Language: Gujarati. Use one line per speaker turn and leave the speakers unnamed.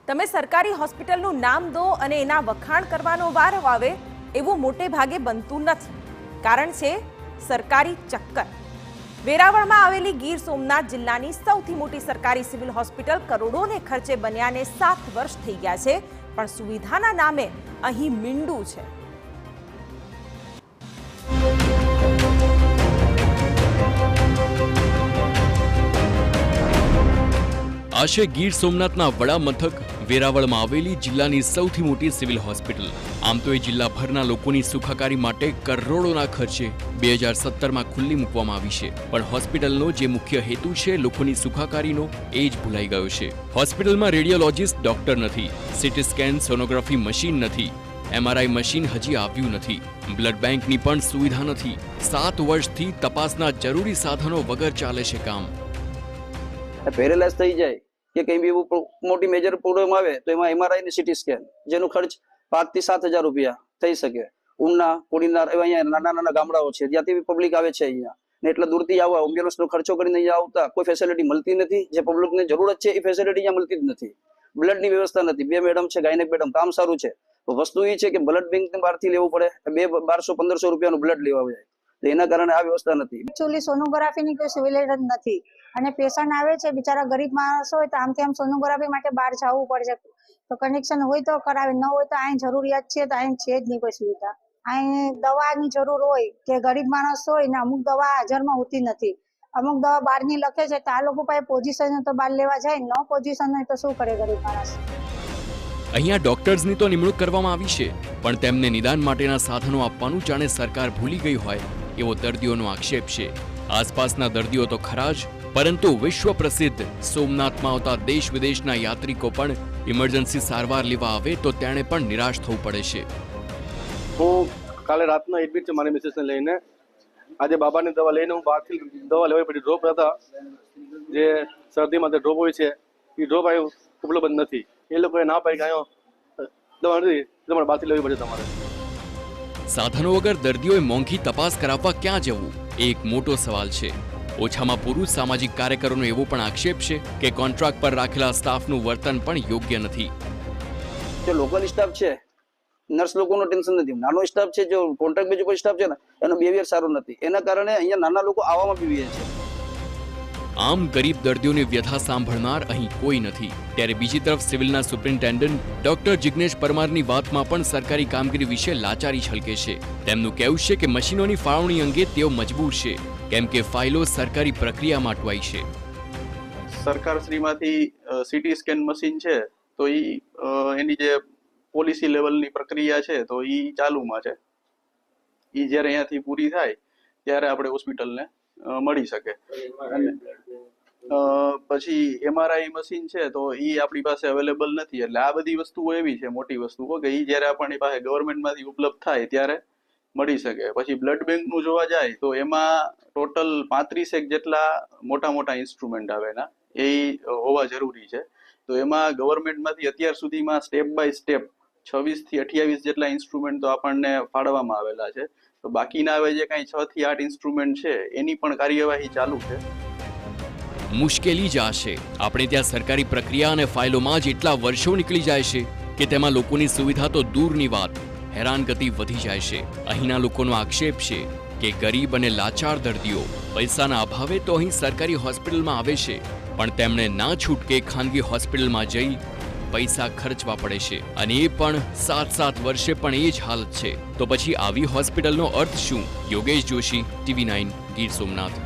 તમે સરકારી હોસ્પિટલનું નામ દો અને એના વખાણ કરવાનો વારો આવે એવું મોટે ભાગે બનતું નથી. કારણ છે સરકારી ચક્કર. વેરાવળમાં આવેલી ગીર સોમનાથ જિલ્લાની સૌથી મોટી સરકારી સિવિલ હોસ્પિટલ કરોડોને ખર્ચે બન્યાને 7 વર્ષ થઈ ગયા છે, પણ સુવિધાના નામે અહીં મીંડું છે.
આ છે ગીર સોમનાથના વડા મથક વેરાવળમાં આવેલી જિલ્લાની સૌથી મોટી સિવિલ હોસ્પિટલ. આમ તો એ જિલ્લાભરના લોકોની સુખાકારી માટે કરોડોના ખર્ચે 2017માં ખુલ્લી મૂકવામાં આવી છે, પણ હોસ્પિટલનો જે મુખ્ય હેતુ છે લોકોની સુખાકારીનો એ જ ભૂલાઈ ગયો છે. હોસ્પિટલમાં રેડિયોલોજિસ્ટ ડોક્ટર નથી, સીટી સ્કેન સોનોગ્રાફી મશીન નથી, MRI મશીન હજી આવ્યું નથી, બ્લડ બેંકની પણ સુવિધા નથી. 7 વર્ષથી તપાસના જરૂરી સાધનો વગર ચાલે છે કામ.
પેરેલાઇઝ થઈ જાય કે કઈ બી મોટી મેજર પ્રોબ્લેમ આવે તો એમાં MRI ને સીટી સ્કેન જેનો ખર્ચ 5 થી 7 હજાર રૂપિયા થઈ શકે. ઉના કોડીનાર એવા અહીંયા નાના ગામડાઓ છે, ત્યાંથી પબ્લિક આવે છે અહીંયા, ને એટલા દૂરથી આવવા એમ્બ્યુલન્સનો ખર્ચો કરીને અહીંયા આવતા કોઈ ફેસિલિટી મળતી નથી. જે પબ્લિકને જરૂરત છે એ ફેસિલિટી અહીંયા મળતી જ નથી. બ્લડની વ્યવસ્થા નથી. 2 મેડમ છે, ગાયનેક મેડમ, કામ સારું છે. વસ્તુ એ છે કે બ્લડ બેંક બહારથી લેવું પડે, 1200-1500 રૂપિયાનું બ્લડ લેવા જાય, તો એના કારણે આ વ્યવસ્થા નથી.
એકચ્યુઅલી સોનોગ્રાફીની કોઈ સુવિધા જ નથી, અને પેશન્ટ આવે છે બિચારા ગરીબ માણસ હોય તો આમથી આમ સોનોગ્રાફી માટે બહાર જવું પડે છે. તો કનેક્શન હોય તો કરાવે, ન હોય તો અહીં જરૂરિયાત છે તો અહીં છે જ નહીં કોઈ સુવિધા. અહીં દવાની જરૂર હોય કે ગરીબ માણસ હોય ને અમુક દવા હાજરમાં હોતી નથી, અમુક દવા બહારની લખે છે તો આ લોકો પાસે પોઝિશન તો બહાર લેવા જાય, ન પોઝિશન હોય તો શું કરે ગરીબ માણસ.
અહીંયા ડોક્ટર્સની તો નિમણૂક કરવામાં આવી છે, પણ તેમને નિદાન માટેના સાધનો આપવાનું જાણે સરકાર ભૂલી ગઈ હોય એવો દર્દીઓનો આક્ષેપ છે. આસપાસના દર્દીઓ તો ખરા જ, પરંતુ વિશ્વ પ્રસિદ્ધ સોમનાથમાં આવતા દેશ વિદેશના યાત્રિકો પણ ઇમરજન્સી સારવાર લેવા આવે તો તેણે પણ નિરાશ થવું પડે છે.
હું કાલે રાતના એડમિટ છે મારી મિસેસને લઈને. આજે બાબાની દવા લઈને હું બહારથી દવા લેવી પડી. ડ્રોપ હતા, જે શરદીમાં ડ્રોપ હોય છે એ ડ્રોપ આવ્યો ઉપલબ્ધ નથી. એ લોકોએ ના પાડી કે આવ્યો દવા નથી, તમારે બહારથી લેવી પડે તમારે.
સાધનો વગર દર્દીઓએ મોંઘી તપાસ કરાવવા ક્યાં જવું એ એક મોટો સવાલ છે. ઓછામાં પૂરું સામાજિક કાર્યકરોનો એવો પણ આક્ષેપ છે કે કોન્ટ્રાક્ટ પર રાખેલા સ્ટાફનું વર્તન પણ યોગ્ય નથી.
જે લોકલ સ્ટાફ છે, નર્સ લોકોનો ટેન્શન નથી. નાનો સ્ટાફ છે, જો કોન્ટ્રાક્ટ બેઝ ઉપર સ્ટાફ છે ને, એનો બિહેવિયર સારો નથી. એના કારણે અહીંયા નાના લોકો આવવામાં બીવીએ છે.
આમ ગરીબ દર્દીઓની વ્યથા સાંભળનાર અહીં કોઈ નથી. ત્યારે બીજી તરફ સિવિલના સુપ્રિન્ટેન્ડન્ટ ડોક્ટર જિગ્નેશ પરમારની વાતમાં પણ સરકારી કામગીરી વિશે લાચારી છલકે છે. તેમનું કહેવું છે કે મશીનોની ફાળવણી અંગે તેઓ મજબૂર છે, કેમ કે ફાઇલો સરકારી પ્રક્રિયામાં અટવાઈ છે.
સરકારશ્રીમાંથી સીટી સ્કેન મશીન છે તો એની જે પોલિસી લેવલની પ્રક્રિયા છે તો એ ચાલુમાં છે. એ જ્યારે અહીંયાથી પૂરી થાય ત્યારે આપણે હોસ્પિટલને મળી શકે. પછી MRI મશીન છે તો એ આપણી પાસે અવેલેબલ નથી. એટલે આ બધી વસ્તુઓ એવી છે, મોટી વસ્તુઓ, કે એ જ્યારે આપણી પાસે ગવર્મેન્ટમાંથી ઉપલબ્ધ થાય ત્યારે મળી શકે. પછી બ્લડ બેંકનું જોવા જાય તો એમાં ટોટલ 35 જેટલા મોટા ઇન્સ્ટ્રુમેન્ટ આવે એના, એ હોવા જરૂરી છે. તો એમાં ગવર્મેન્ટમાંથી અત્યાર સુધીમાં સ્ટેપ બાય સ્ટેપ 26 થી 28 જેટલા ઇન્સ્ટ્રુમેન્ટ તો આપણને ફાળવવામાં આવેલા છે. તો બાકીના હવે જે કાંઈ 6 થી 8 ઇન્સ્ટ્રુમેન્ટ છે એની પણ કાર્યવાહી ચાલુ છે.
મુશ્કેલી જ આ છે. આપણે ત્યાં સરકારી પ્રક્રિયા અને ફાઇલોમાં જ એટલા વર્ષો નીકળી જાય છે કે તેમાં લોકોની સુવિધા તો દૂરની વાત, હેરાનગતિ વધી જાય છે. અહીંના લોકોનો આક્ષેપ છે કે ગરીબ અને લાચાર દર્દીઓ પૈસાના અભાવે તો અહીં સરકારી હોસ્પિટલમાં આવે છે, પણ તેમણે ના છૂટકે ખાનગી હોસ્પિટલમાં જઈ પૈસા ખર્ચવા પડે છે, અને એ પણ 7 વર્ષે પણ એ જ હાલત છે. તો પછી આવી હોસ્પિટલનો અર્થ શું? યોગેશ જોશી, TV9, ગીર સોમનાથ.